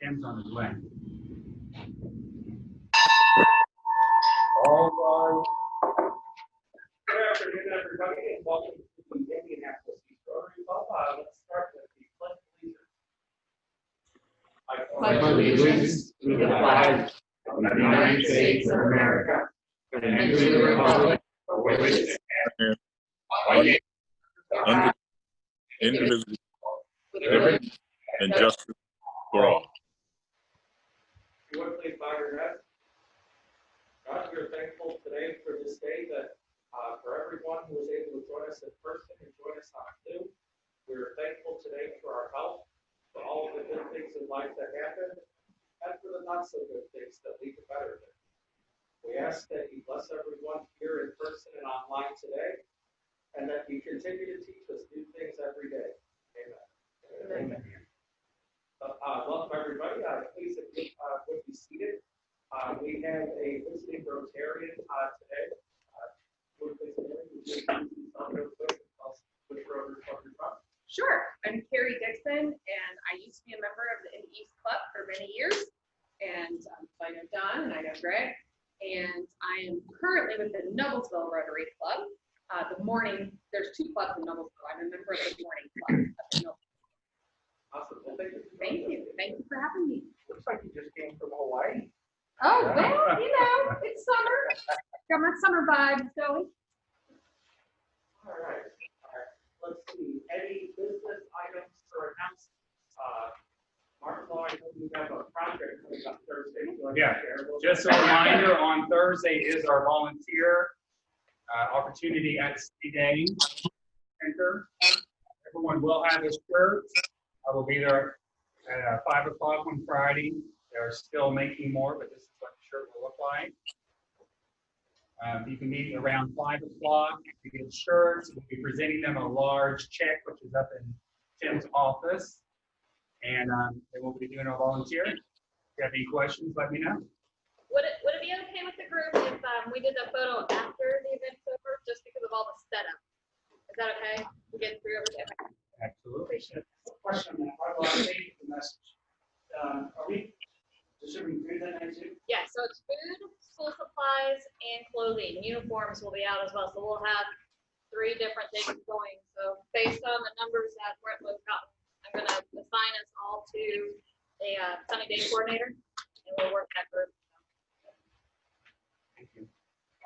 Tim's on his way. All right. Good afternoon, everybody, and welcome to the Indianapolis Rotary Club. Let's start with the pledge of allegiance. I pledge allegiance to the flag of the United States of America and to the republic for which it stands, one nation, indivisible, with liberty and justice for all. If you would please bow your head. God, we are thankful today for this day that for everyone who was able to join us in person and join us on Zoom. We are thankful today for our health, for all of the good things in life that happen, and for the not so good things that lead to better things. We ask that you bless everyone here in person and online today, and that you continue to teach us new things every day. Amen. Amen. Welcome everybody. Please, if you would be seated. We have a visiting Rotarian today. Sure. I'm Carrie Dixon, and I used to be a member of the East Club for many years. And so I know Don and I know Greg. And I am currently with the Noblesville Rotary Club. There's two clubs in Noblesville. I'm a member of the morning club. Awesome. Well, Thank you. Thank you for having me. Looks like you just came from Hawaii. Oh, well, it's summer. Got my summer vibes going. All right. Let's see. Any business items or announcements? Martin, I know you have a project coming up Thursday. Yeah. Just a reminder, on Thursday is our volunteer opportunity at City Day Center. Everyone will have a shirt. I will be there at 5 o'clock on Friday. They're still making more, but this is what the shirt will look like. You can meet around 5 o'clock to get shirts. We'll be presenting them a large check, which is up in Tim's office. And they will be doing a volunteer. If you have any questions, let me know. Would it be okay with the group if we did the photo after the event's over, just because of all the setup? Is that okay? We get through everything. Absolutely. Appreciate it. Question on that. Well, I made the message. Are we distributing food that night too? Yeah, so it's food, school supplies, and clothing. Uniforms will be out as well. So we'll have 3 different things going. So based on the numbers that we've gotten, I'm going to assign us all to a Sunny Day coordinator, and we'll work that group. Thank you.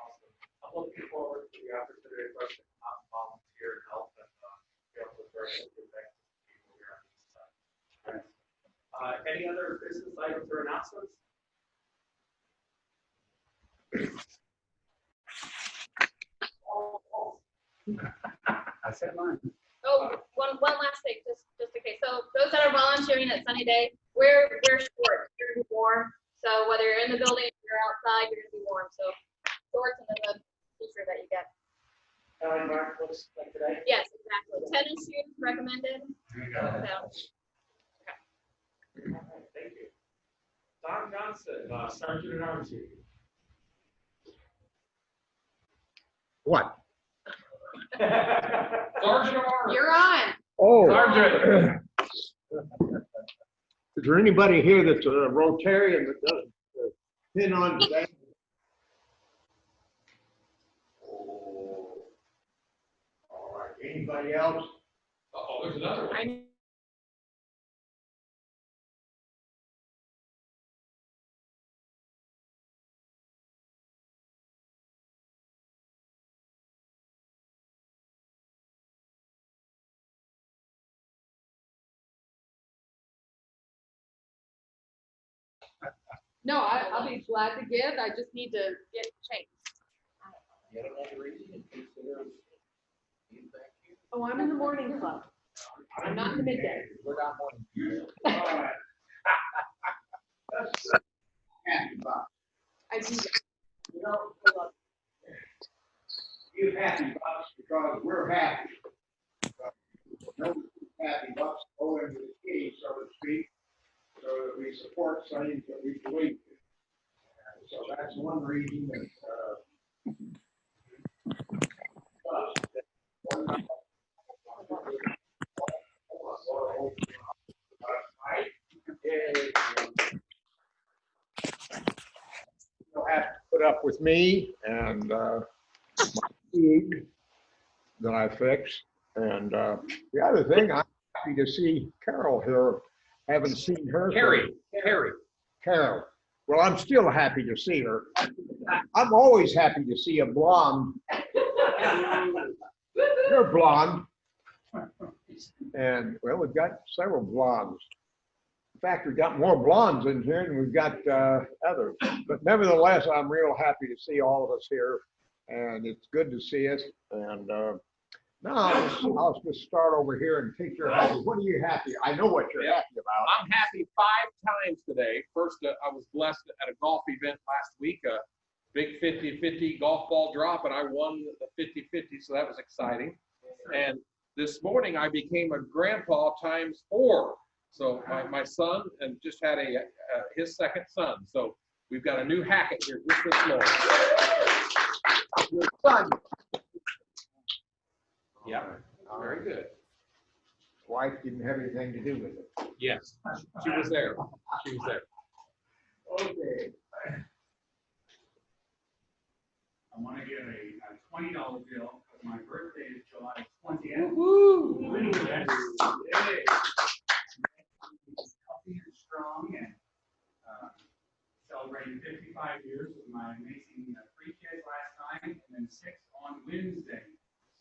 Awesome. I'm looking forward to the opportunity for us to volunteer and help and be able to bring good things to people here on this side. Any other business items or announcements? I said mine. Oh, one last thing, just in case. So those that are volunteering at Sunny Day, wear shorts. You're gonna be warm. So whether you're in the building or you're outside, you're gonna be warm. So shorts and then the t-shirt that you get. Mark looks like today. Yes, exactly. Tennis shoes recommended. There you go. So, All right, thank you. Don Johnson, Sergeant at Arms. What? Sergeant at Arms. you're on. Oh. Sergeant. Is there anybody here that's a Rotarian that does the pin on today? Oh. All right. Anybody else? Oh, there's another one. I No, I'll be glad to give. I just need to get changed. Oh, I'm in the morning club. I'm not in the midday. We're not morning. I do. You know, you happy bucks because we're happy. No happy bucks go into the cage, so to speak, so that we support something that we believe in. So that's one reason that up with me and my feed that I fixed. And the other thing, I'm happy to see Carol here. Haven't seen her. Carrie. Carol. Well, I'm still happy to see her. I'm always happy to see a blonde. You're blonde. And, well, we've got several blondes. In fact, we've got more blondes in here than we've got others. But nevertheless, I'm real happy to see all of us here. And it's good to see us. And now I'll just start over here and take your happy. What are you happy? I know what you're happy about. I'm happy 5 times today. First, I was blessed at a golf event last week, a big 50-50 golf ball drop, and I won the 50-50, so that was exciting. And this morning, I became a grandpa times 4. So my son and just had his second son. So we've got a new Hackett here just this morning. Your son. Yeah, very good. Wife didn't have anything to do with it. Yes, she was there. She was there. Okay. I want to give a $20 bill because my birthday is July 20th. Woo! Yay. Healthy and strong and celebrating 55 years with my amazing 3 kids last night and then 6 on Wednesday.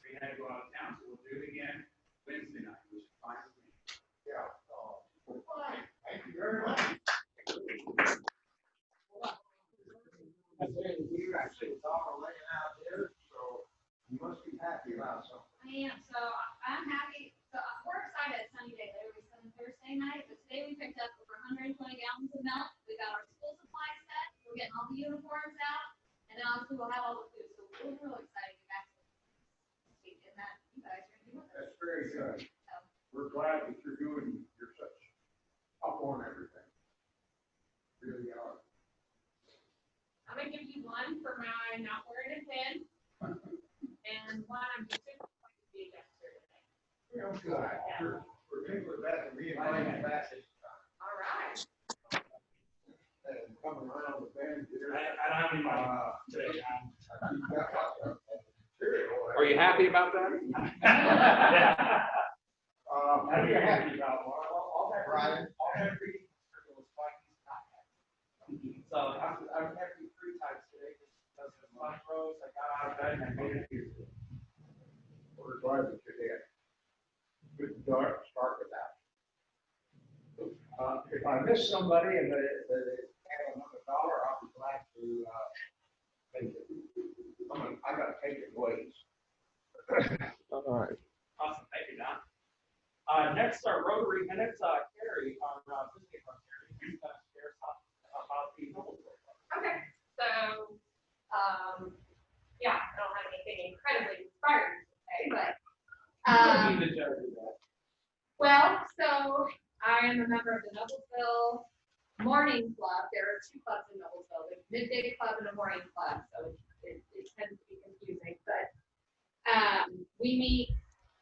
We had to go out of town, so we'll do it again Wednesday night, which is fine with me. Yeah. Well, fine. Thank you very much. You actually saw her laying out there, so you must be happy about something. I am, so I'm happy, so we're excited at Sunny Day, later we spent Thursday night, but today we picked up over 120 gallons of milk, we got our school supplies set, we're getting all the uniforms out, and then obviously we'll have all the food, so we're really excited to get back to and that you guys are doing with us. That's very good. We're glad that you're such up on everything. Really are. I'm gonna give you one for my not wearing a pin, and one I'm just super excited to be a guest here today. Real good. We're thinking that we invite you back this time. All right. And coming around the bend here. I don't have any money today. Are you happy about that? What are you happy about, Mark? All that Brian? all that reading was why he's not happy. So I'm happy 3 times today because of the fun roads. I got out of bed and I made it here. We're glad that you did. Good start with that. If I miss somebody and they have another dollar, I'll be glad to take it. I gotta take it ways. All right. Awesome, thank you, Don. Next, our Rotary minutes, Carrie, our visiting from Carrie, who's going to share something about the Noblesville Club. Okay, so, yeah, I don't have anything incredibly inspiring to say, but, You need to judge that. well, so I am a member of the Noblesville Morning Club. There are 2 clubs in Noblesville, there's a midday club and a morning club, so it tends to be confusing, but we meet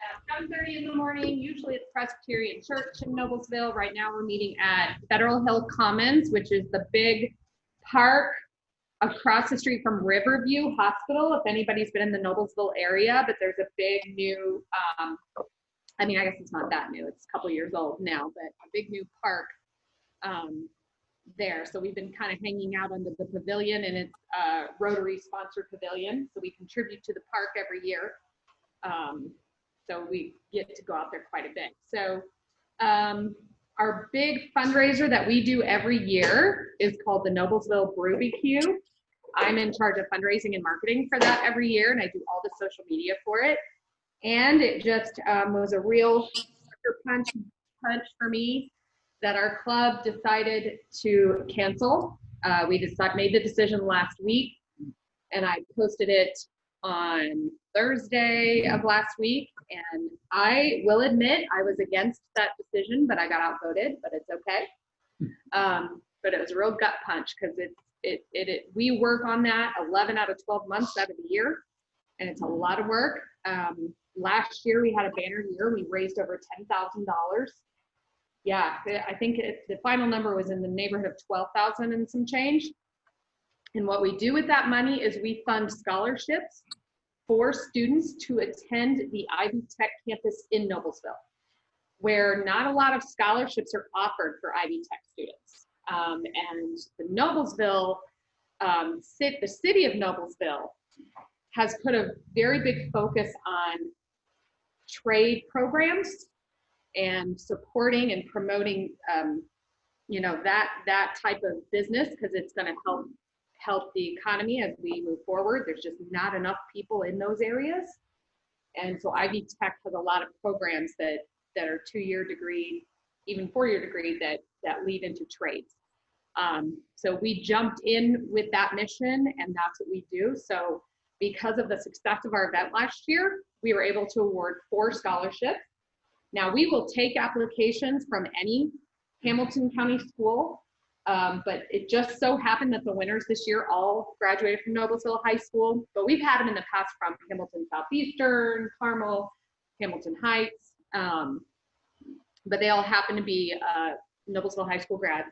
at 7:30 in the morning, usually at the Presbyterian Church in Noblesville. Right now we're meeting at Federal Hill Commons, which is the big park across the street from Riverview Hospital, if anybody's been in the Noblesville area, but there's a big new, I mean, I guess it's not that new, it's a couple years old now, but a big new park there. So we've been kind of hanging out under the pavilion, and it's a Rotary sponsored pavilion. So we contribute to the park every year. So we get to go out there quite a bit. So our big fundraiser that we do every year is called the Noblesville BrewBQ. I'm in charge of fundraising and marketing for that every year, and I do all the social media for it. And it just was a real sucker punch for me that our club decided to cancel. We made the decision last week, and I posted it on Thursday of last week. And I will admit I was against that decision, but I got outvoted, but it's okay. But it was a real gut punch because we work on that 11 out of 12 months out of the year, and it's a lot of work. Last year we had a banner year. We raised over $10,000. Yeah, I think the final number was in the neighborhood of 12,000 and some change. And what we do with that money is we fund scholarships for students to attend the Ivy Tech campus in Noblesville, where not a lot of scholarships are offered for Ivy Tech students. And the Noblesville, the city of Noblesville has put a very big focus on trade programs and supporting and promoting, you know, that type of business, because it's going to help the economy as we move forward. There's just not enough people in those areas. And so Ivy Tech has a lot of programs that are 2-year degree, even 4-year degree that lead into trades. So we jumped in with that mission, and that's what we do. So because of the success of our event last year, we were able to award 4 scholarships. Now we will take applications from any Hamilton County school, but it just so happened that the winners this year all graduated from Noblesville High School, but we've had them in the past from Hamilton Southeastern, Carmel, Hamilton Heights, but they all happen to be Noblesville High School grads.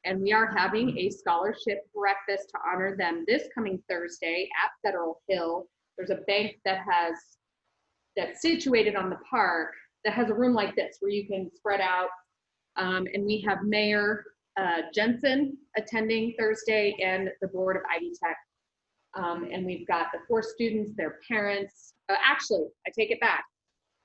And we are having a scholarship breakfast to honor them this coming Thursday at Federal Hill. There's a bank that's situated on the park that has a room like this where you can spread out. And we have Mayor Jensen attending Thursday and the board of Ivy Tech. And we've got the 4 students, their parents. Actually, I take it back.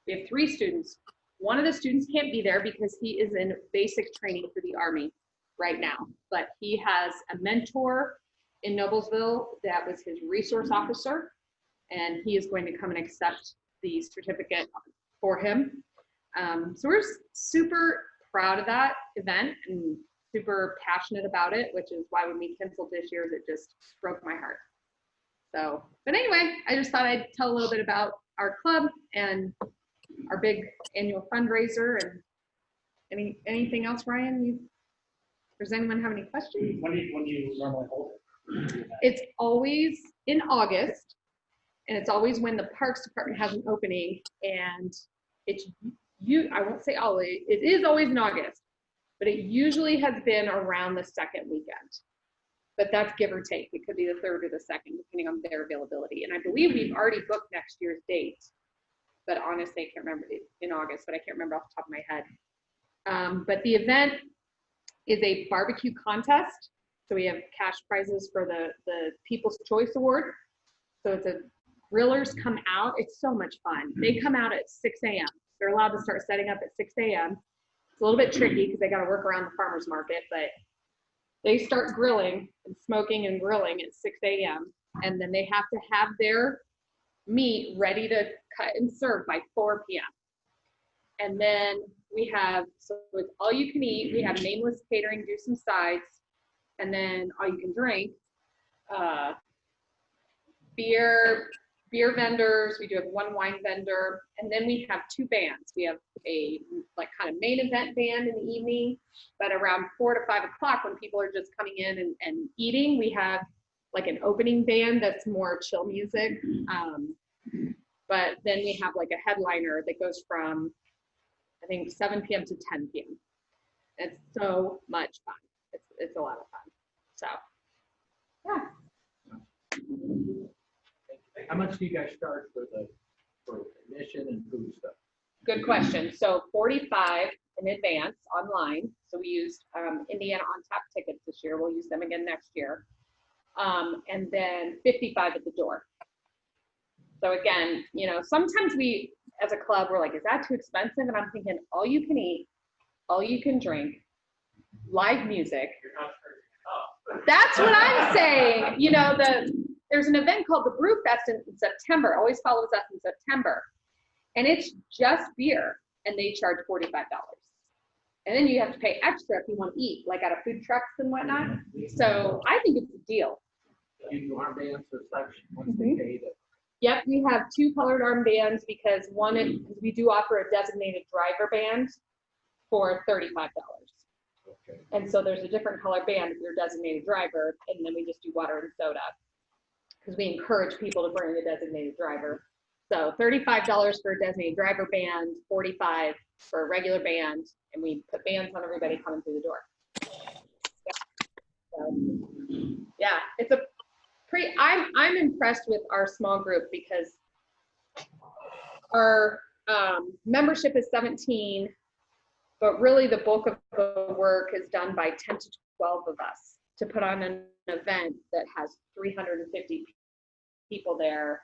We have 3 students. One of the students can't be there because he is in basic training for the Army right now, but he has a mentor in Noblesville that was his resource officer, and he is going to come and accept the certificate for him. So we're super proud of that event and super passionate about it, which is why when we canceled this year, it just broke my heart. So, but anyway, I just thought I'd tell a little bit about our club and our big annual fundraiser. And anything else, Ryan? Does anyone have any questions? When do you normally hold it? It's always in August, and it's always when the Parks Department has an opening, and I won't say always, it is always in August, but it usually has been around the second weekend. But that's give or take. It could be the 3rd or the 2nd, depending on their availability. And I believe we've already booked next year's date, but honestly, I can't remember it in August, but I can't remember off the top of my head. But the event is a barbecue contest. So we have cash prizes for the People's Choice Award. So it's grillers come out. It's so much fun. They come out at 6 a.m. They're allowed to start setting up at 6 a.m. It's a little bit tricky because they got to work around the farmer's market, but they start grilling and smoking and grilling at 6 a.m. And then they have to have their meat ready to cut and serve by 4 p.m. And then we have, so it's all you can eat. We have nameless catering, do some sides, and then all you can drink. Beer vendors. We do have 1 wine vendor, and then we have 2 bands. We have a kind of main event band in the evening, but around 4 to 5 o'clock when people are just coming in and eating, we have like an opening band that's more chill music. But then we have like a headliner that goes from, I think, 7 p.m. to 10 p.m. It's so much fun. It's a lot of fun. So, yeah. How much do you guys charge for admission and food stuff? Good question. So 45 in advance online. So we used Indiana on Tap tickets this year. We'll use them again next year. And then 55 at the door. So again, you know, sometimes we, as a club, we're like, is that too expensive? And I'm thinking, all you can eat, all you can drink, live music. You're not charging enough. That's what I'm saying. You know, there's an event called the Brew Fest in September. Always follows us in September. And it's just beer, and they charge $45. And then you have to pay extra if you want to eat, like at a food trucks and whatnot. So I think it's a deal. You do armbands or such once they pay the. Yep, we have 2 colored armbands because we do offer a designated driver band for $35. Okay. And so there's a different color band if you're a designated driver, and then we just do water and soda because we encourage people to bring a designated driver. So $35 for a designated driver band, $45 for a regular band, and we put bands on everybody coming through the door. So, yeah, I'm impressed with our small group because our membership is 17, but really the bulk of the work is done by 10 to 12 of us to put on an event that has 350 people there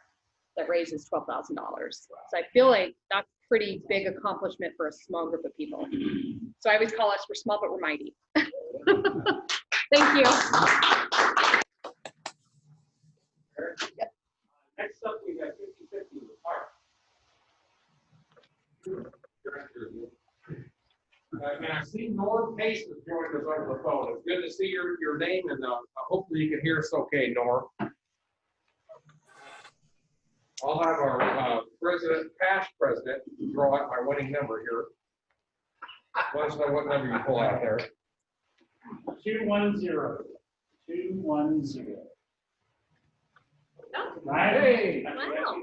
that raises $12,000. So I feel like that's a pretty big accomplishment for a small group of people. So I always call us, we're small, but we're mighty. Thank you. Next up, we got 50/50 with Art. And I see Norm Pace has joined us over the phone. It's good to see your name, and hopefully you can hear us okay, Norm. I'll have our past president, draw out my winning number here. Let us know what number you pull out there. 210. 210. Oh, Right. wow.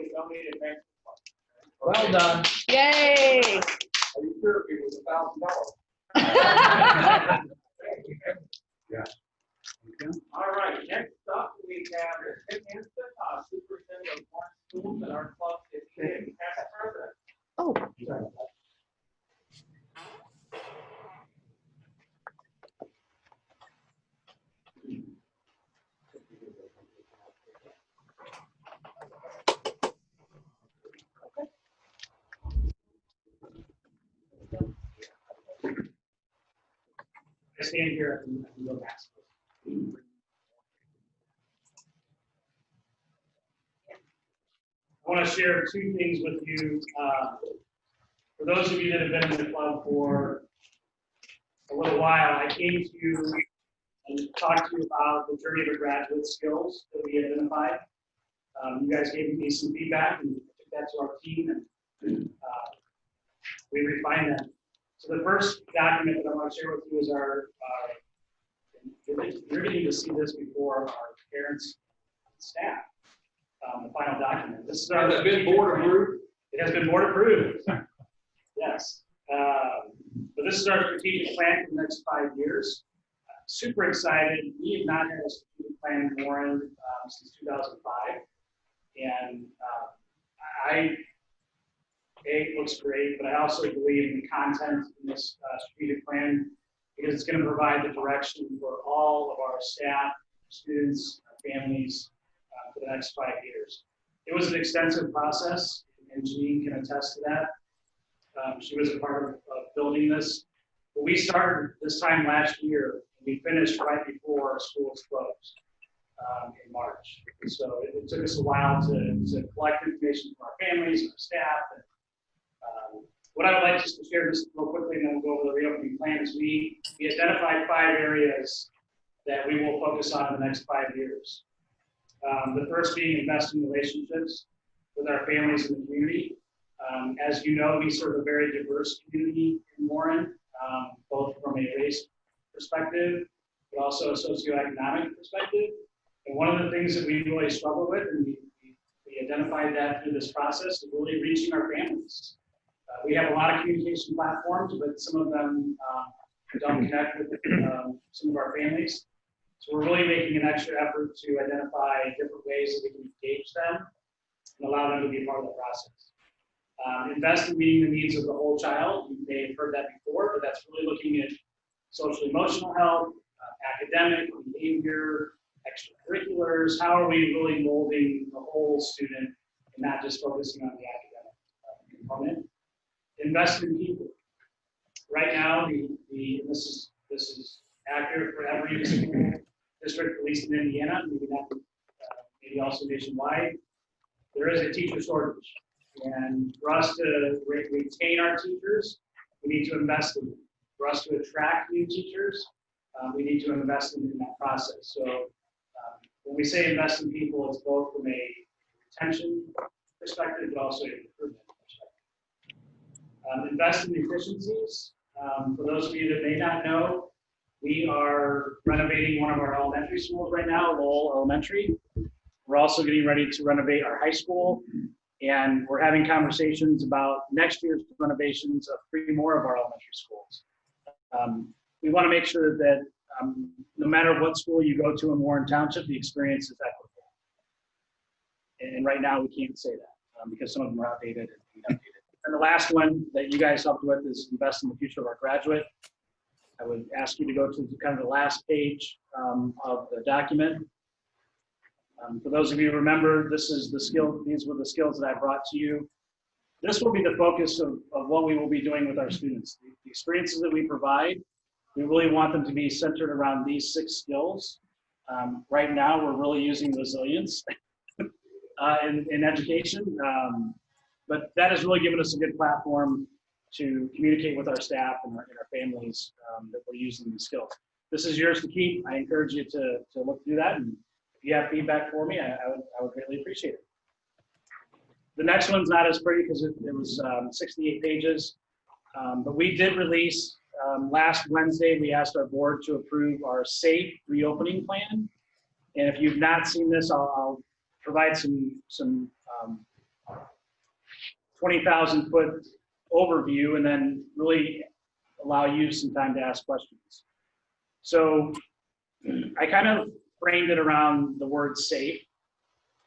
Well done. Yay. Are you sure it was $1,000? Yeah. All right, next up, we have Tim Hanson, superintendent of one schools at our club, and past president. Oh. I stand here and go back. I want to share two things with you. For those of you that have been in the club for a little while, I came to you and talked to you about the journey to graduate skills that we identified. You guys gave me some feedback, and I took that to our team, and we refined that. So the first document that I want to share with you is our, you're getting to see this before our parents and staff, the final document. This is our. Has it been board approved? It has been board approved. Yes. But this is our strategic plan for the next 5 years. Super excited. We have not had a strategic plan in Warren since 2005. And it looks great, but I also believe in the content in this strategic plan because it's going to provide the direction for all of our staff, students, families for the next 5 years. It was an extensive process, and Janine can attest to that. She was a part of building this. But we started this time last year, and we finished right before our schools closed in March. And so it took us a while to collect information from our families and our staff. And, what I would like just to share just real quickly, and then we'll go over the reopening plan, is we identified 5 areas that we will focus on in the next 5 years. The first being invest in relationships with our families in the community. As you know, we serve a very diverse community in Warren, both from a race perspective, but also a socioeconomic perspective. And one of the things that we really struggle with, and we identified that through this process, is really reaching our families. We have a lot of communication platforms, but some of them don't connect with some of our families. So we're really making an extra effort to identify different ways that we can engage them and allow them to be part of the process. Invest in meeting the needs of the whole child. You may have heard that before, but that's really looking at social emotional health, academic, behavior, extracurriculars. How are we really molding the whole student and not just focusing on the academic component? Invest in people. Right now, this is accurate for every school district, at least in Indiana, maybe also nationwide. There is a teacher shortage, and for us to retain our teachers, we need to invest in them. For us to attract new teachers, we need to invest in that process. So when we say invest in people, it's both from a retention perspective, but also an improvement perspective. Invest in efficiencies. For those of you that may not know, we are renovating one of our elementary schools right now, Lowell Elementary. We're also getting ready to renovate our high school, and we're having conversations about next year's renovations of 3 more of our elementary schools. We want to make sure that no matter what school you go to in Warren Township, the experience is equitable. And right now, we can't say that because some of them are outdated and outdated. And the last one that you guys helped with is invest in the future of our graduate. I would ask you to go to kind of the last page of the document. For those of you who remember, this is the skill. These were the skills that I brought to you. This will be the focus of what we will be doing with our students. The experiences that we provide, we really want them to be centered around these 6 skills. Right now, we're really using resilience in education, but that has really given us a good platform to communicate with our staff and our families that we're using these skills. This is yours to keep. I encourage you to look through that, and if you have feedback for me, I would greatly appreciate it. The next one's not as pretty because it was 68 pages, but we did release last Wednesday. We asked our board to approve our safe reopening plan, and if you've not seen this, I'll provide some 20,000 foot overview and then really allow you some time to ask questions. So I kind of framed it around the word safe.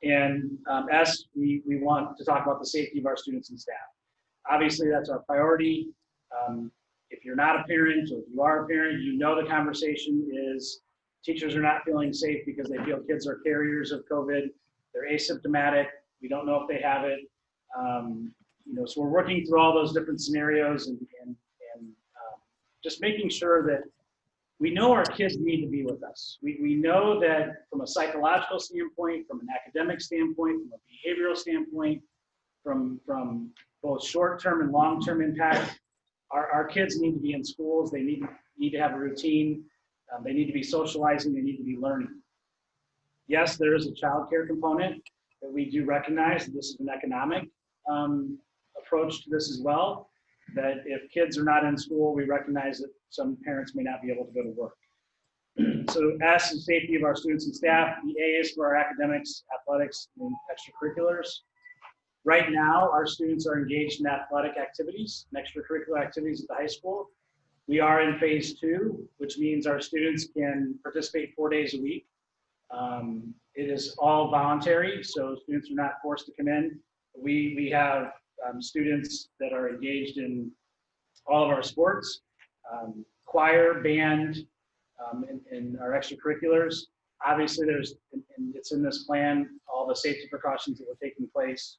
And as we want to talk about the safety of our students and staff. Obviously, that's our priority. If you're not a parent or if you are a parent, you know the conversation is teachers are not feeling safe because they feel kids are carriers of COVID. They're asymptomatic. We don't know if they have it. So we're working through all those different scenarios and just making sure that we know our kids need to be with us. We know that from a psychological standpoint, from an academic standpoint, from a behavioral standpoint, from both short-term and long-term impact, our kids need to be in schools. They need to have a routine. They need to be socializing. They need to be learning. Yes, there is a child care component that we do recognize. That this is an economic approach to this as well. That if kids are not in school, we recognize that some parents may not be able to go to work. So as the safety of our students and staff, the A is for our academics, athletics, and extracurriculars. Right now, our students are engaged in athletic activities and extracurricular activities at the high school. We are in phase 2, which means our students can participate 4 days a week. It is all voluntary, so students are not forced to come in. We have students that are engaged in all of our sports, choir, band, and our extracurriculars. Obviously, and it's in this plan, all the safety precautions that were taking place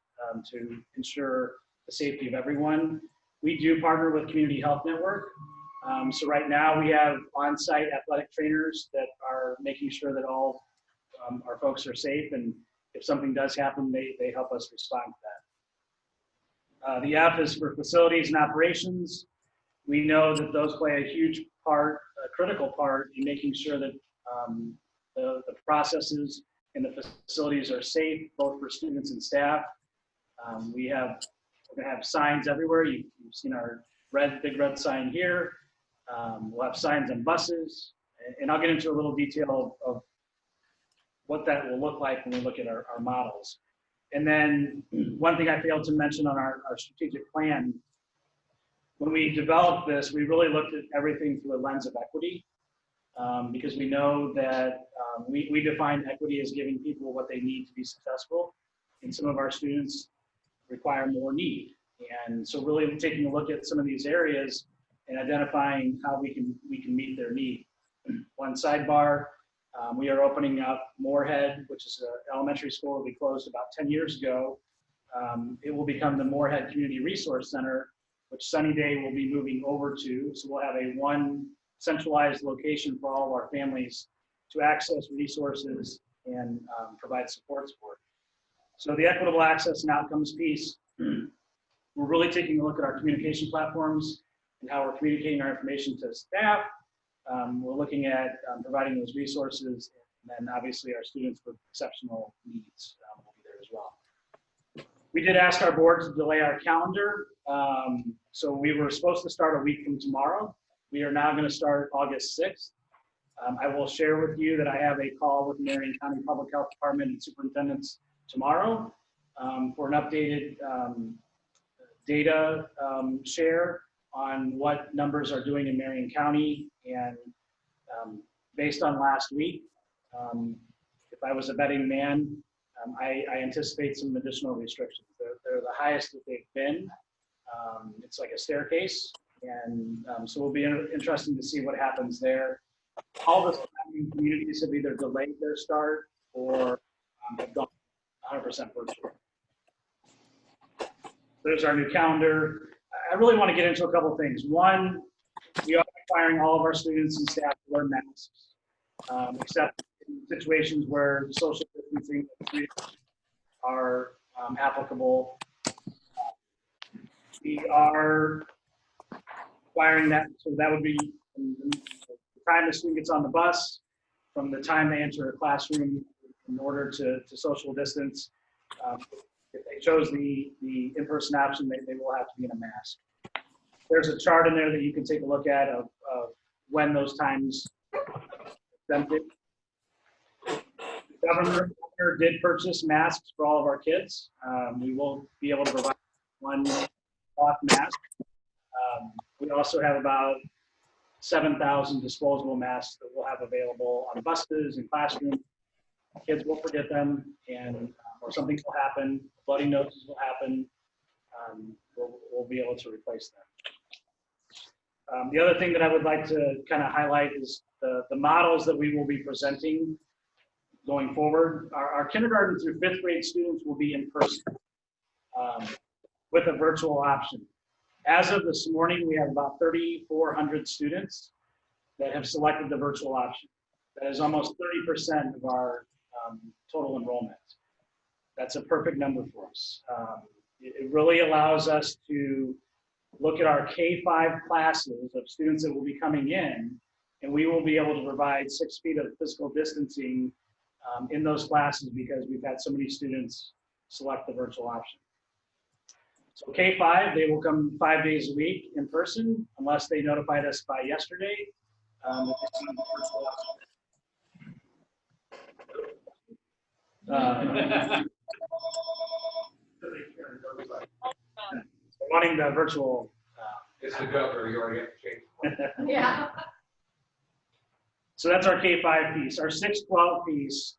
to ensure the safety of everyone. We do partner with Community Health Network. So right now we have on-site athletic trainers that are making sure that all our folks are safe, and if something does happen, they help us respond to that. The F is for facilities and operations. We know that those play a huge part, a critical part in making sure that the processes and the facilities are safe, both for students and staff. We're gonna have signs everywhere. You've seen our big red sign here. We'll have signs on buses, and I'll get into a little detail of what that will look like when we look at our models. And then one thing I failed to mention on our strategic plan, when we developed this, we really looked at everything through a lens of equity, because we know that we define equity as giving people what they need to be successful, and some of our students require more need. And so really taking a look at some of these areas and identifying how we can meet their need. One sidebar, we are opening up Moorhead, which is an elementary school that we closed about 10 years ago. It will become the Moorhead Community Resource Center, which Sunny Day will be moving over to. So we'll have one centralized location for all of our families to access resources and provide support for it. So the equitable access and outcomes piece, we're really taking a look at our communication platforms and how we're communicating our information to staff. We're looking at providing those resources, and then obviously our students with exceptional needs will be there as well. We did ask our board to delay our calendar. So we were supposed to start a week from tomorrow. We are now going to start August 6th. I will share with you that I have a call with Marion County Public Health Department and superintendents tomorrow for an updated data share on what numbers are doing in Marion County. And based on last week, if I was a betting man, I anticipate some additional restrictions. They're the highest that they've been. It's like a staircase, and so it'll be interesting to see what happens there. All the surrounding communities have either delayed their start or have gone 100% virtual. There's our new calendar. I really want to get into a couple things. One, we are requiring all of our students and staff to wear masks, except in situations where social distancing are applicable. We are requiring that, so that would be from the time the student gets on the bus, from the time they enter a classroom in order to social distance. If they chose the in-person option, they will have to be in a mask. There's a chart in there that you can take a look at of when those times exempted. The governor did purchase masks for all of our kids. We will be able to provide one cloth mask. We also have about 7,000 disposable masks that we'll have available on buses and classrooms. Kids will forget them, and or something will happen. Bloody noses will happen. We'll be able to replace them. The other thing that I would like to kind of highlight is the models that we will be presenting going forward. Our kindergarten through 5th grade students will be in person with a virtual option. As of this morning, we have about 3,400 students that have selected the virtual option. That is almost 30% of our total enrollment. That's a perfect number for us. It really allows us to look at our K-5 classes of students that will be coming in, and we will be able to provide 6 feet of physical distancing in those classes because we've had so many students select the virtual option. So K-5, they will come 5 days a week in person unless they notified us by yesterday. Wanting the virtual. It's the governor, you already have to change. Yeah. So that's our K-5 piece. Our 6-12 piece.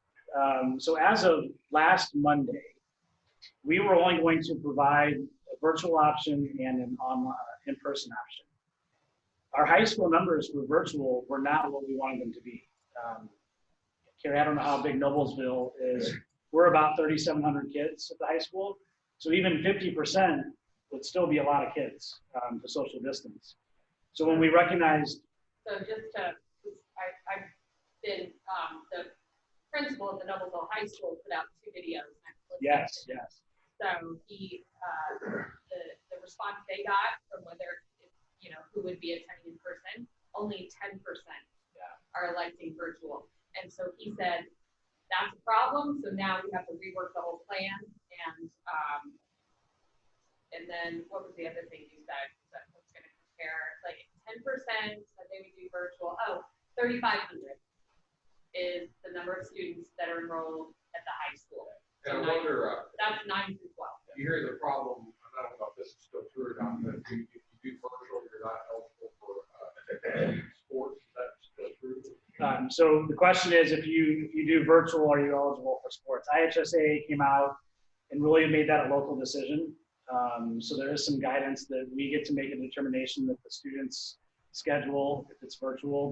So as of last Monday, we were only going to provide a virtual option and an online in-person option. Our high school numbers for virtual were not what we wanted them to be. Carrie, I don't know how big Noblesville is. We're about 3,700 kids at the high school. So even 50% would still be a lot of kids to social distance. So when we recognized. So just to, I've been, the principal at the Noblesville High School put out 2 videos. Yes, yes. So he, the response they got from whether, who would be attending in person, only 10% are electing virtual. And so he said, that's a problem. So now we have to rework the whole plan. And then what was the other thing you said? That was going to compare, like 10% said they would do virtual. Oh, 3,500 is the number of students that are enrolled at the high school. And I wonder, that's 9 through 12. you hear the problem, I don't know if this is still true or not, but if you do virtual, you're not eligible for sports. Is that still true? So the question is, if you do virtual, are you eligible for sports? IHSA came out and really made that a local decision. So there is some guidance that we get to make a determination that the students' schedule, if it's virtual,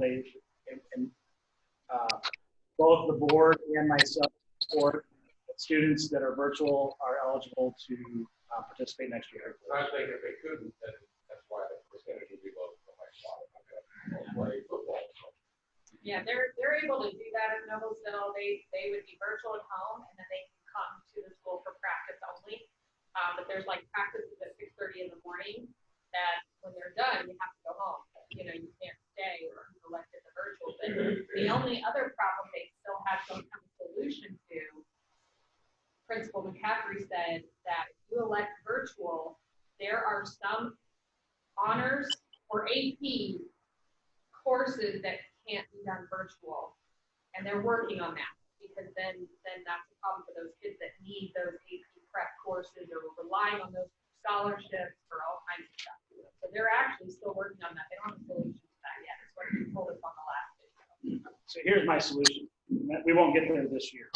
both the board and myself support that students that are virtual are eligible to participate next year. I think if they couldn't, then that's why the percentage would be low for my spot. Play football. Yeah, they're able to do that at Noblesville. They would be virtual at home, and then they can come to the school for practice only. But there's like practices at 6:30 in the morning that when they're done, you have to go home. You can't stay or elected the virtual. But the only other problem they still have some kind of solution to, Principal McCaffrey said that if you elect virtual, there are some honors or AP courses that can't be done virtual, and they're working on that because then that's a problem for those kids that need those AP prep courses or relying on those scholarships for all kinds of stuff. So they're actually still working on that. They don't have a solution to that yet. That's what he told us on the last video. So here's my solution. We won't get there this year.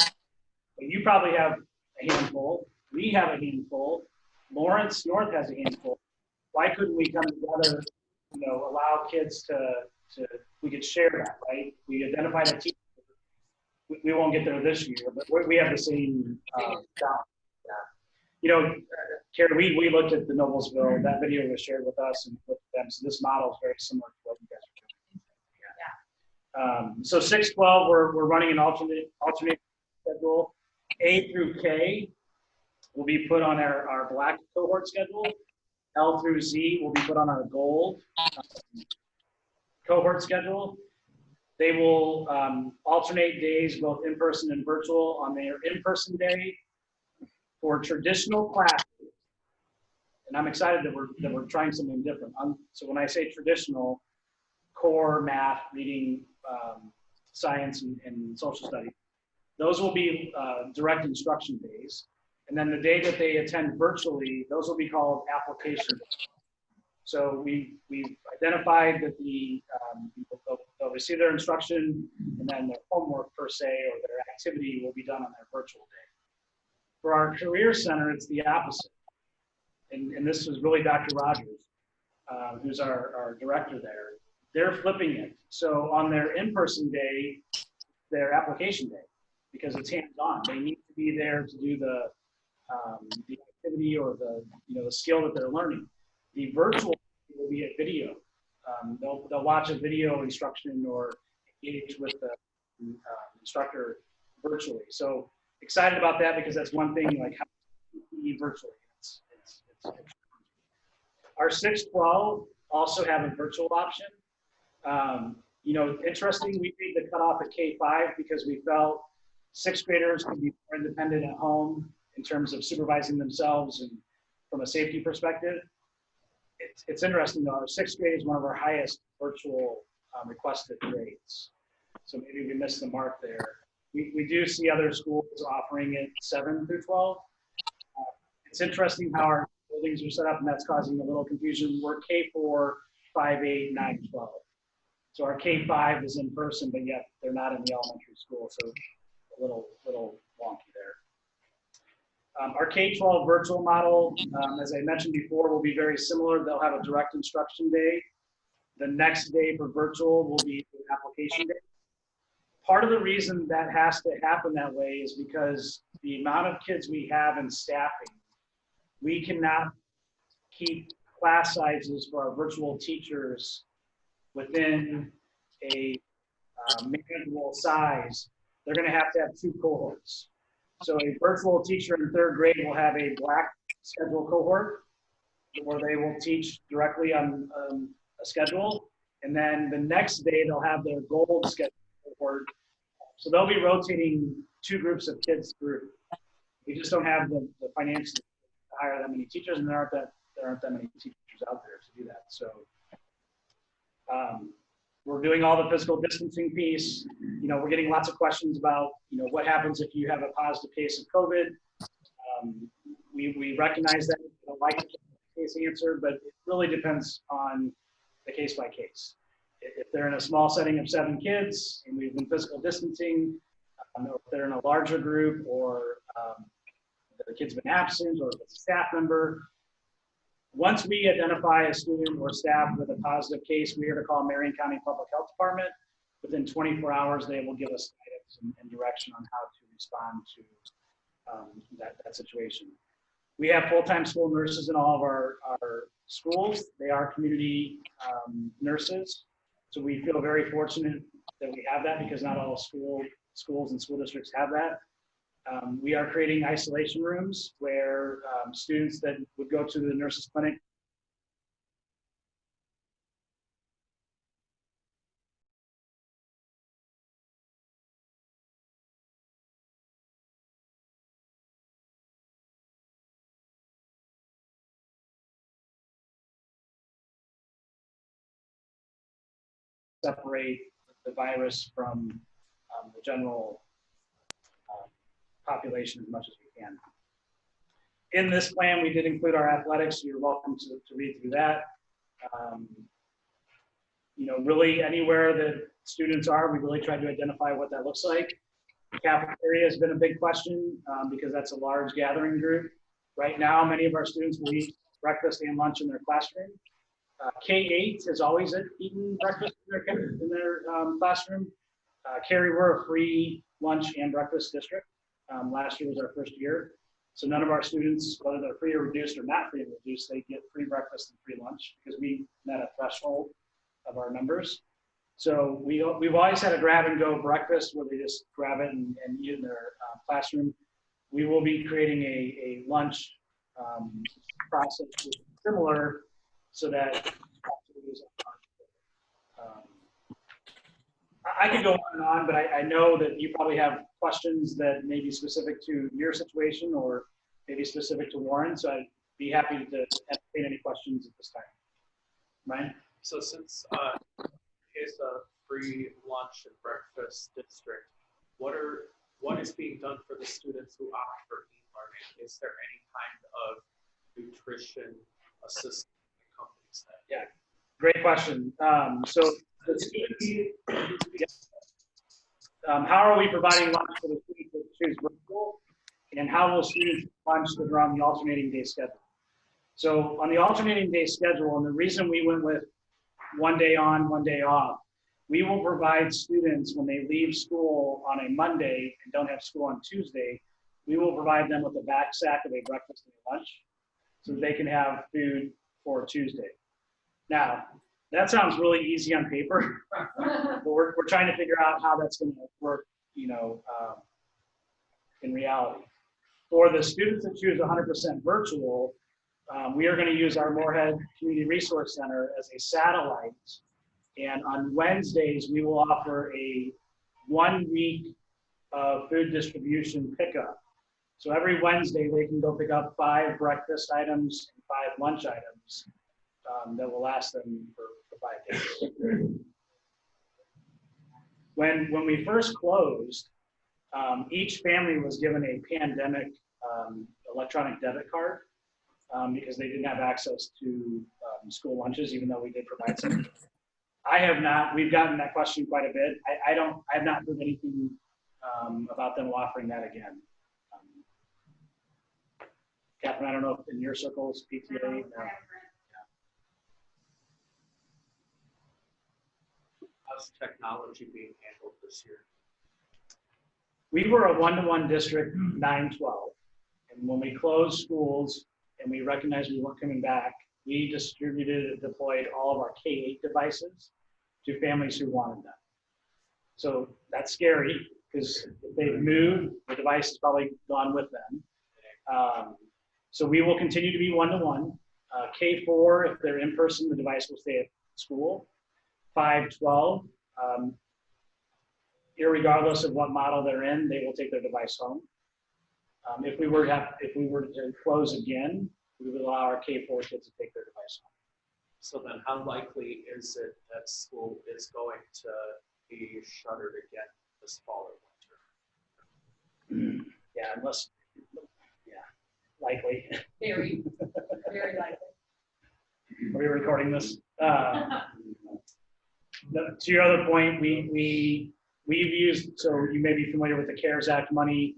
But you probably have a handful. We have a handful. Lawrence North has a handful. Why couldn't we come together, allow kids we could share that, right? We identified a teacher. We won't get there this year, but we have the same challenge. Carrie, we looked at the Noblesville, that video was shared with us and looked at them. So this model is very similar to what you guys are doing. So 6-12, we're running an alternate schedule. A through K will be put on our black cohort schedule. L through Z will be put on our gold cohort schedule. They will alternate days, both in-person and virtual. On their in-person day, for traditional classes, and I'm excited that we're trying something different. So when I say traditional, core, math, reading, science, and social studies, those will be direct instruction days. And then the day that they attend virtually, those will be called application days. So we've identified that they'll receive their instruction, and then their homework per se, or their activity will be done on their virtual day. For our career center, it's the opposite. And this is really Dr. Rogers, who's our director there. They're flipping it. So on their in-person day, their application day, because it's hands-on. They need to be there to do the activity or the skill that they're learning. The virtual will be a video. They'll watch a video instruction or engage with the instructor virtually. So excited about that, because that's one thing, like how to virtually. It's our 6-12 also have a virtual option. Interesting, we made the cutoff at K-5 because we felt 6th graders can be more independent at home in terms of supervising themselves and from a safety perspective. It's interesting though, our 6th grade is one of our highest virtual requested grades. So maybe we missed the mark there. We do see other schools offering it 7 through 12. It's interesting how our buildings are set up, and that's causing a little confusion. We're K4, 5, 8, 9, 12. So our K5 is in person, but yet they're not in the elementary school, so a little wonky there. Our K-12 virtual model, as I mentioned before, will be very similar. They'll have a direct instruction day. The next day for virtual will be the application day. Part of the reason that has to happen that way is because the amount of kids we have in staffing, we cannot keep class sizes for our virtual teachers within a manageable size. They're going to have 2 cohorts. So a virtual teacher in 3rd grade will have a black schedule cohort where they will teach directly on a schedule. And then the next day they'll have their gold schedule cohort. So they'll be rotating 2 groups of kids through. We just don't have the finances to hire that many teachers, and there aren't that many teachers out there to do that. So we're doing all the physical distancing piece. We're getting lots of questions about, what happens if you have a positive case of COVID. We recognize that. We don't like the case answer, but it really depends on the case by case. If they're in a small setting of 7 kids and we've been physical distancing, or if they're in a larger group, or the kid's been absent, or if it's a staff member, once we identify a student or staff with a positive case, we are to call Marion County Public Health Department. Within 24 hours, they will give us guidance and direction on how to respond to that situation. We have full-time school nurses in all of our schools. They are community nurses. So we feel very fortunate that we have that, because not all schools and school districts have that. We are creating isolation rooms where students that would go to the nurse's clinic separate the virus from the general population as much as we can. In this plan, we did include our athletics. You're welcome to read through that. Really anywhere that students are, we really tried to identify what that looks like. Cafeteria has been a big question because that's a large gathering group. Right now, many of our students will eat breakfast and lunch in their classroom. K-8 has always eaten breakfast in their classroom. Cary, we're a free lunch and breakfast district. Last year was our first year. So none of our students, whether they're free or reduced or not free or reduced, they get free breakfast and free lunch because we met a threshold of our numbers. So we've always had a grab and go breakfast where they just grab it and eat in their classroom. We will be creating a lunch process similar so that I could go on and on, but I know that you probably have questions that may be specific to your situation or maybe specific to Warren. So I'd be happy to entertain any questions at this time. Ryan? So since it's a free lunch and breakfast district, what is being done for the students who opt for e-learning? Is there any kind of nutrition assistance companies that? Yeah, great question. So the students, how are we providing lunch for the students that choose virtual? And how will students lunch that are on the alternating day schedule? So on the alternating day schedule, and the reason we went with 1 day on, 1 day off, we will provide students when they leave school on a Monday and don't have school on Tuesday, we will provide them with a backsack of a breakfast and a lunch so that they can have food for Tuesday. Now, that sounds really easy on paper, but we're trying to figure out how that's going to work, in reality. For the students that choose 100% virtual, we are going to use our Moorhead Community Resource Center as a satellite. And on Wednesdays, we will offer a 1 week of food distribution pickup. So every Wednesday, they can go pick up 5 breakfast items and 5 lunch items that will last them for 5 days. When we first closed, each family was given a pandemic electronic debit card because they didn't have access to school lunches, even though we did provide some. I have not, we've gotten that question quite a bit. I have not heard anything about them offering that again. Catherine, I don't know if in your circles, PTA. No. How's technology being handled this year? We were a 1-to-1 district 9-12. And when we closed schools and we recognized we weren't coming back, we distributed and deployed all of our K-8 devices to families who wanted them. So that's scary because if they've moved, the device is probably gone with them. So we will continue to be 1-to-1. K-4, if they're in person, the device will stay at school. 5-12, irregardless of what model they're in, they will take their device home. If we were to close again, we would allow our K-4 kids to take their device home. So then how likely is it that school is going to be shuttered again this fall or winter? Yeah, unless, likely. Very, very likely. Are we recording this? To your other point, we've used, so you may be familiar with the CARES Act money.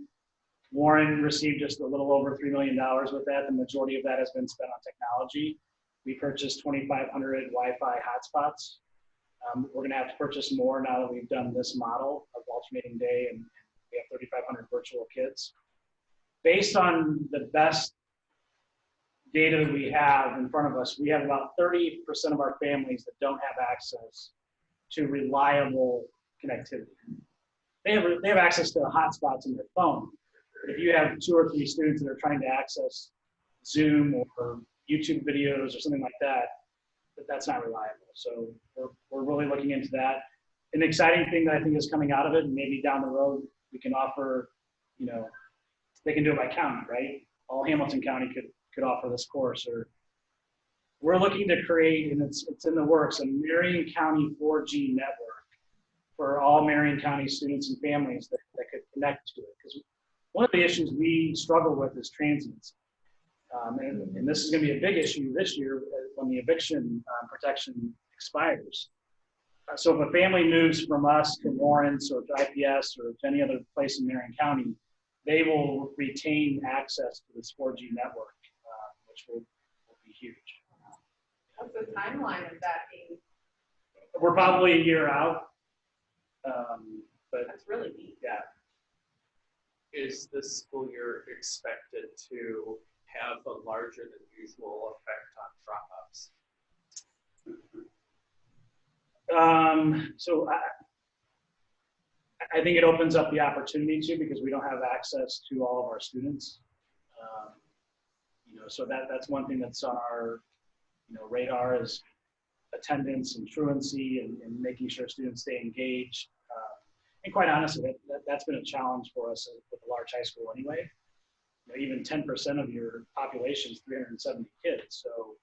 Warren received just a little over $3 million with that. The majority of that has been spent on technology. We purchased 2,500 Wi-Fi hotspots. We're going to have to purchase more now that we've done this model of alternating day, and we have 3,500 virtual kids. Based on the best data that we have in front of us, we have about 30% of our families that don't have access to reliable connectivity. They have access to hotspots in their phone. But if you have 2 or 3 students that are trying to access Zoom or YouTube videos or something like that, that's not reliable. So we're really looking into that. An exciting thing that I think is coming out of it, and maybe down the road, we can offer, they can do it by county, right? All Hamilton County could offer this course. Or we're looking to create, and it's in the works, a Marion County 4G network for all Marion County students and families that could connect to it. Because one of the issues we struggle with is transients. And this is going to be a big issue this year when the eviction protection expires. So if a family moves from us to Lawrence or to IPS or to any other place in Marion County, they will retain access to this 4G network, which will be huge. What's the timeline of that being? We're probably a year out. But That's really neat. yeah. Is this school year expected to have a larger than usual effect on dropouts? So I think it opens up the opportunity to, because we don't have access to all of our students. So that's one thing that's on our radar is attendance and truancy and making sure students stay engaged. And quite honestly, that's been a challenge for us with a large high school anyway. Even 10% of your population is 370 kids. So,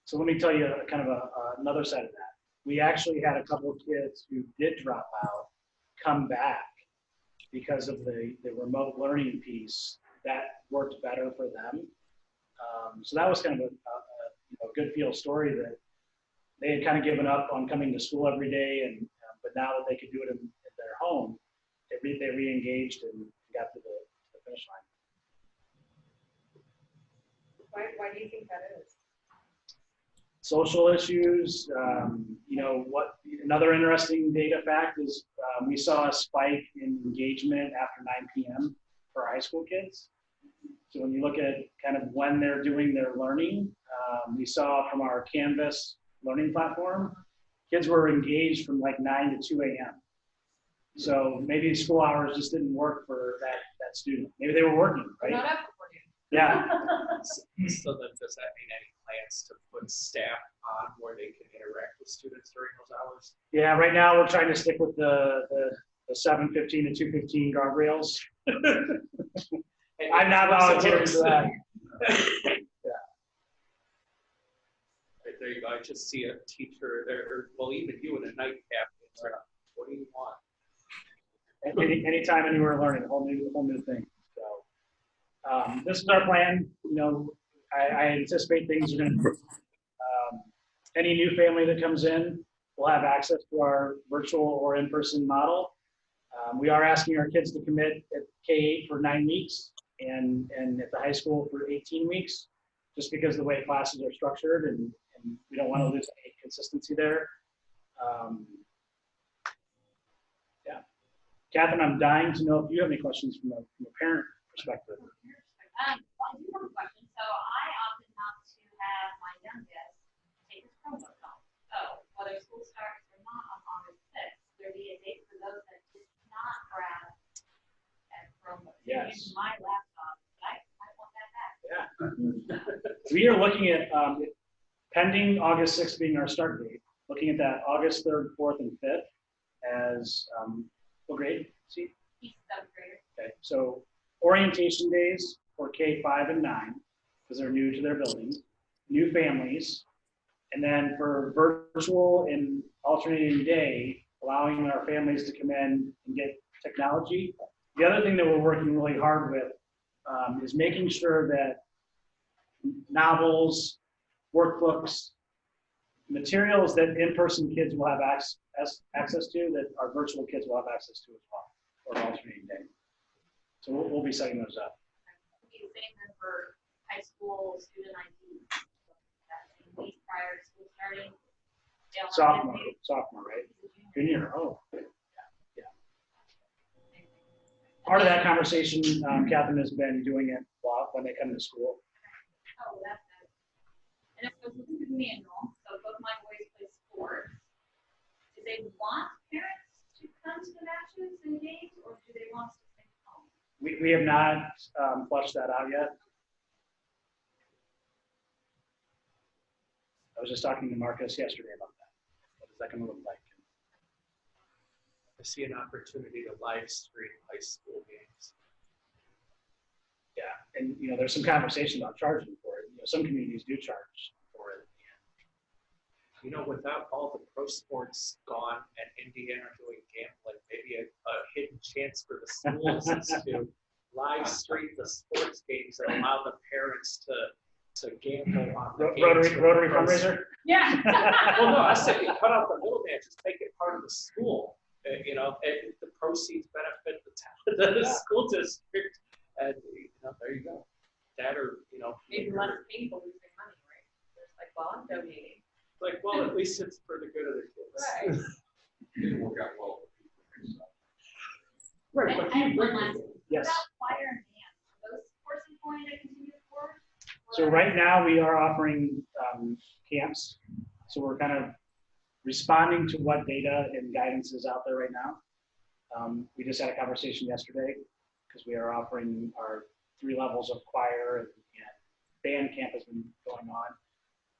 so let me tell you kind of another side of that. We actually had a couple of kids who did drop out come back because of the remote learning piece that worked better for them. So that was kind of a good feel story that they had kind of given up on coming to school every day, and but now that they could do it in their home, they re-engaged and got to the finish line. Why do you think that is? Social issues. Another interesting data fact is we saw a spike in engagement after 9 p.m. for high school kids. So when you look at kind of when they're doing their learning, we saw from our Canvas learning platform, kids were engaged from like 9 to 2 a.m. So maybe school hours just didn't work for that student. Maybe they were working, right? Not up for you. Yeah. So then does that mean any plans to put staff on where they can interact with students during those hours? Yeah, right now we're trying to stick with the 7:15 to 2:15 guardrails. I'm not volunteering for that. Right there you go. I just see a teacher there, or well, even you in a nightcap. It's like, what do you want? Anytime, anywhere, learning, a whole new thing. So this is our plan. I anticipate things are going to. Any new family that comes in will have access to our virtual or in-person model. We are asking our kids to commit at K-8 for 9 weeks and at the high school for 18 weeks, just because the way classes are structured, and we don't want to lose any consistency there. Yeah. Catherine, I'm dying to know if you have any questions from a parent perspective. I do have a question. So I opted not to have my youngest take his Chromebook home. So whether school starts or not on August 6th, there be a date for those that did not grab that Chromebook. Yes. Use my laptop, but I want that back. Yeah. We are looking at, pending August 6th being our start date, looking at that August 3rd, 4th, and 5th as, what grade? See? He's 7th grader. Okay, so orientation days for K-5 and 9, because they're new to their building, new families, and then for virtual and alternating day, allowing our families to come in and get technology. The other thing that we're working really hard with is making sure that novels, workbooks, materials that in-person kids will have access to, that our virtual kids will have access to as well, or alternating day. So we'll be setting those up. Be the same then for high school student ID. That same week prior to school starting. Sophomore, right? Junior, oh. Yeah. Part of that conversation, Catherine has been doing it when they come to school. Oh, that's good. And if it was looking at the manual, so both my boys play sports, do they want parents to come to the matches and games, or do they want us to stay home? We have not flushed that out yet. I was just talking to Marcus yesterday about that. What is that going to look like? I see an opportunity to live stream high school games. Yeah, and there's some conversation about charging for it. Some communities do charge for it. Without all the pro sports gone and Indiana doing gambling, maybe a hidden chance for the schools is to live stream the sports games and allow the parents to to gamble on the Rotary fundraiser? Yeah. Well, no, I said you cut out the middleman, just make it part of the school. You know, and the proceeds benefit the school district, and there you go. That or Maybe less people losing money, right? There's like, well, I'm donating. like, well, at least it's for the good of the kids. Right. Didn't work out well. Right, but I have one last. yes. About choir and band, are those courses going to continue forward? So right now we are offering camps. So we're kind of responding to what data and guidance is out there right now. We just had a conversation yesterday because we are offering our 3 levels of choir and band camp has been going on.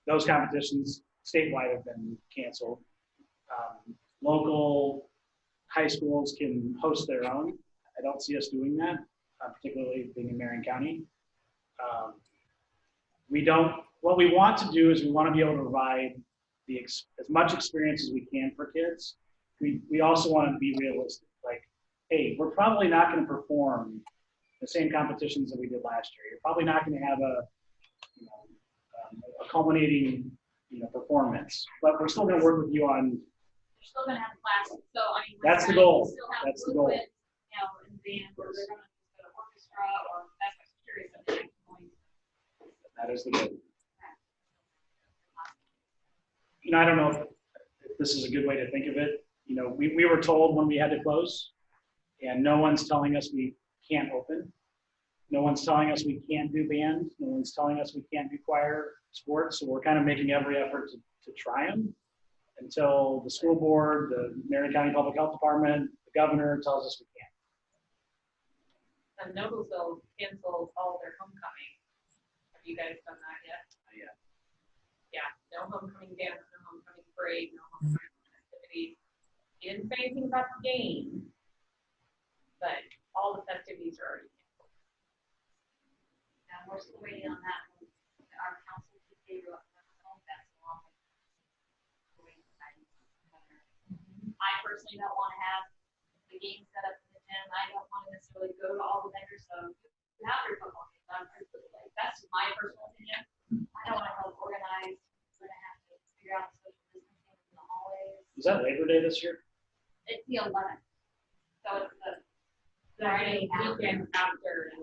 Those competitions statewide have been canceled. Local high schools can host their own. I don't see us doing that, particularly being in Marion County. What we want to do is we want to be able to provide as much experience as we can for kids. We also want to be realistic. Like, hey, we're probably not going to perform the same competitions that we did last year. You're probably not going to have a culminating, performance, but we're still going to work with you on. You're still gonna have classes, so I mean. That's the we're goal. gonna still have That's the goal. movement, in band, or they're gonna go to orchestra, or that's what I'm curious about. That is the goal. I don't know if this is a good way to think of it. We were told when we had to close, and no one's telling us we can't open. No one's telling us we can't do band. No one's telling us we can't do choir, sports. So we're kind of making every effort to try them until the school board, the Marion County Public Health Department, the governor tells us we can't. And Noblesville canceled all their homecoming. Have you guys done that yet? Yeah. Yeah, no homecoming dance, no homecoming parade, no homecoming festivities. He didn't say anything about the game, but all the festivities are already canceled. And we're still waiting on that. Our council to figure out that's long. I personally don't want to have the game set up in the gym. I don't want to necessarily go to all the vendors, so you have your football games. That's my personal opinion. I don't want to help organize. We're gonna have to figure out the social distancing in the hallways. Is that Labor Day this year? It's the 11th, so it's the Friday Friday after. weekend after. And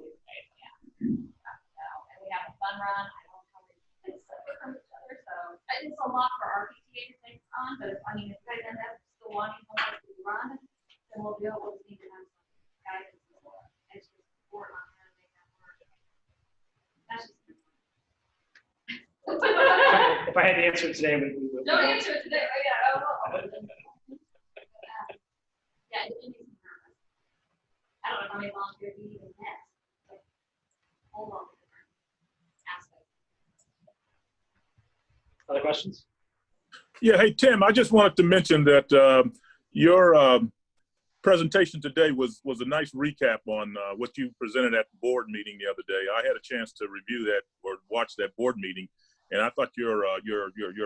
we have a fun run. I don't know how many kids separate from each other, so it's a lot for our PTA to take on. But if you guys end up still wanting to run, then we'll do it. We'll just need to have some guidance or extra support on how to make that work. That's just. If I had to answer it today, we would. Don't answer it today. Yeah, it makes me nervous. I don't know how many volunteers we even have. Hold on. Other questions? Yeah, hey, Tim, I just wanted to mention that your presentation today was a nice recap on what you presented at the board meeting the other day. I had a chance to review that or watch that board meeting, and I thought your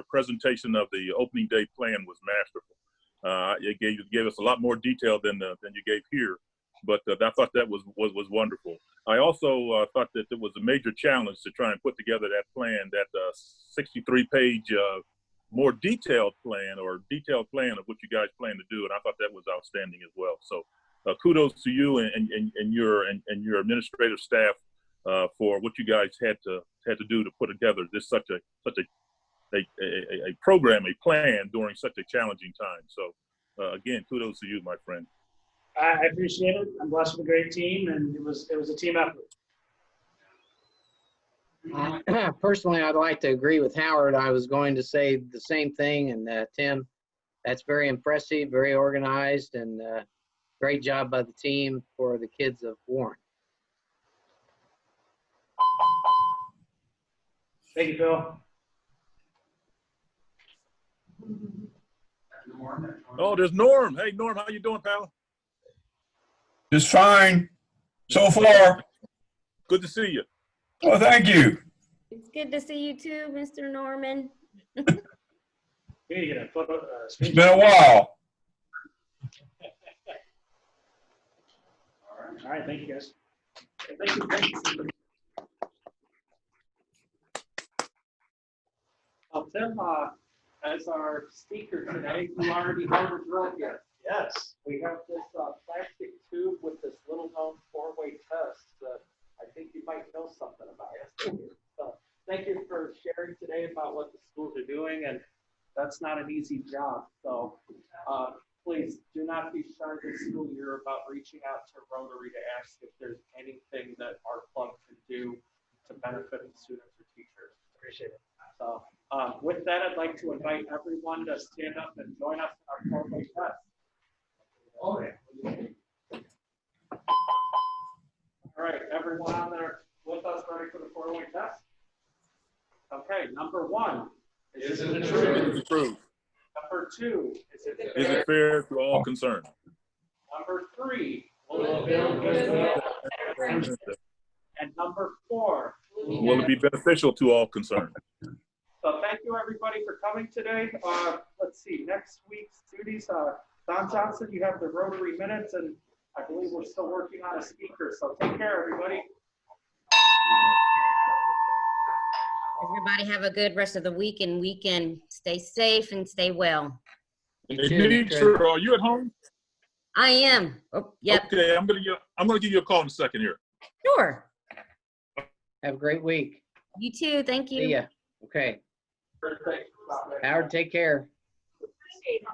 presentation of the opening day plan was masterful. It gave us a lot more detail than you gave here, but I thought that was wonderful. I also thought that it was a major challenge to try and put together that plan, that 63-page more detailed plan of what you guys plan to do, and I thought that was outstanding as well. So kudos to you and your administrative staff for what you guys had to do to put together this such a program, a plan during such a challenging time. So again, kudos to you, my friend. I appreciate it. I'm blessed with a great team, and it was a team effort. Personally, I'd like to agree with Howard. I was going to say the same thing. And Tim, that's very impressive, very organized, and great job by the team for the kids of Warren. Thank you, Phil. Oh, there's Norm. Hey, Norm, how you doing, pal? Just fine so far. Good to see you. Well, thank you. It's good to see you too, Mr. Norman. We need to get a photo. It's been a while. All right. Thank you, guys. Thank you. Tim, as our speaker today, you already know the drill here. Yes. We have this plastic tube with this little known four-way test that I think you might know something about. So thank you for sharing today about what the schools are doing, and that's not an easy job. So please do not be shy this school year about reaching out to Rotary to ask if there's anything that our club can do to benefit the students or teachers. Appreciate it. So with that, I'd like to invite everyone to stand up and join us in our four-way test. All right, everyone on there with us ready for the four-way test? Okay, number one. Is it true? True. Number two. Is Is it fair to all concerned? Number three. Will it build good? And number four. Will it be beneficial to all concerned? So thank you, everybody, for coming today. Let's see, next week's duties, Don Johnson, you have the Rotary minutes, and I believe we're still working on a speaker, so take care, everybody. Everybody have a good rest of the week and weekend. Stay safe and stay well. You Hey, too, Deidre, are you at home? I am. Oh, yep, Okay, I'm gonna give you a call in a second here. sure. Have a great week. You too. Thank you. See ya. Okay. Howard, take care. Appreciate it.